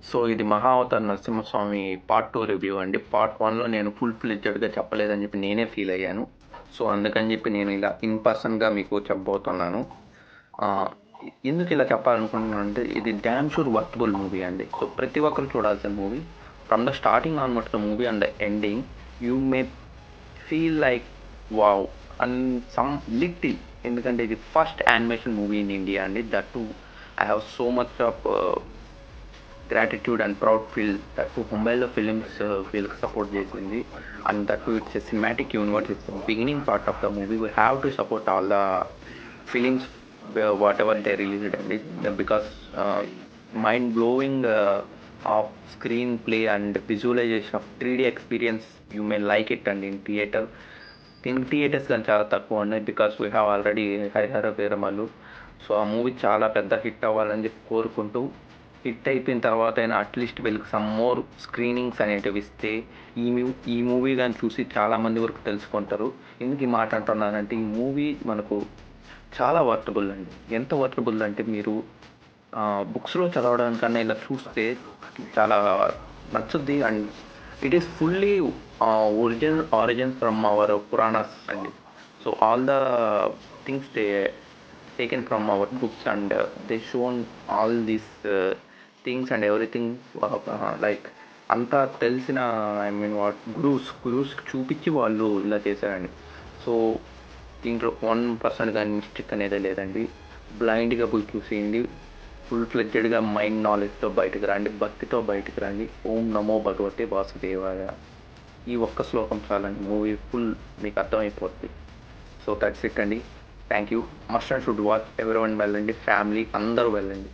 So ఇది 'Mahavatar Narasimhaswamy' part 2 review అండి. Part 1లో నేను ఫుల్ ఫ్లెడ్జెడ్‌గా చెప్పలేదని చెప్పి నేనే ఫీల్ అయ్యాను. సో అందుకని చెప్పి నేను ఇలా ఇన్ పర్సన్‌గా మీకు చెప్పబోతున్నాను. ఆహ్, ఎందుకు ఇలా చెప్పాలనుకుంటున్నానంటే ఇది డామ్ షూర్ వర్తబుల్ మూవీ అండి. సో ప్రతి ఒక్కరు చూడాల్సిన movie. From the starting onwards the movie and the ending you may feel like wow! And some little ఎందుకంటే ఇది first animation movie in India అండి. That too I have so much of gratitude and proud feel that to Humbella Films will support చేసింది and that too it's a cinematic universe. It's the beginning part of the movie. We have to support all the films whatever they released and because mind blowing of screenplay and visualization of 3D experience you may like it and in theater theatres కానీ చాలా తక్కువ ఉన్నాయి because we have already Harihara Veeramallu. So ఆ movie చాలా పెద్ద hit అవ్వాలని చెప్పి కోరుకుంటూ హిట్ అయిపోయిన తర్వాత అయినా అట్లీస్ట్ వీళ్ళకి సమ్ మోర్ స్క్రీనింగ్స్ అనేటివి ఇస్తే ఈ మూవీ కానీ చూసి చాలామంది వరకు తెలుసుకుంటారు. ఎందుకు ఈ మాట అంటున్నానంటే ఈ మూవీ మనకు చాలా వర్తబుల్ అండి. ఎంత వర్తబుల్ అంటే మీరు బుక్స్లో చదవడానికన్నా ఇలా చూస్తే చాలా నచ్చుద్ది. And it is fully origins from our Puranas అండి. So all the things they taken from our books and they shown all these things and everything like అంతా తెలిసిన ఐ మీన్ వాట్ గురూస్ చూపించి వాళ్ళు ఇలా చేశారండి. సో దీంట్లో 1% కానీ మిస్టేక్ అనేది లేదండి. బ్లైండ్గా పోయి చూసేయండి. ఫుల్ ఫ్లెడ్జెడ్గా మైండ్ నాలెడ్జ్తో బయటకు రండి, భక్తితో బయటకు రండి. ఓం నమో భగవతే వాసుదేవాయ ఈ ఒక్క శ్లోకం చాలండి మూవీ ఫుల్ మీకు అర్థమైపోద్ది. సో దట్స్ ఇట్ అండి. Thank you. Must and should watch. ఎవరి వన్ వెళ్ళండి, ఫ్యామిలీ అందరూ వెళ్ళండి.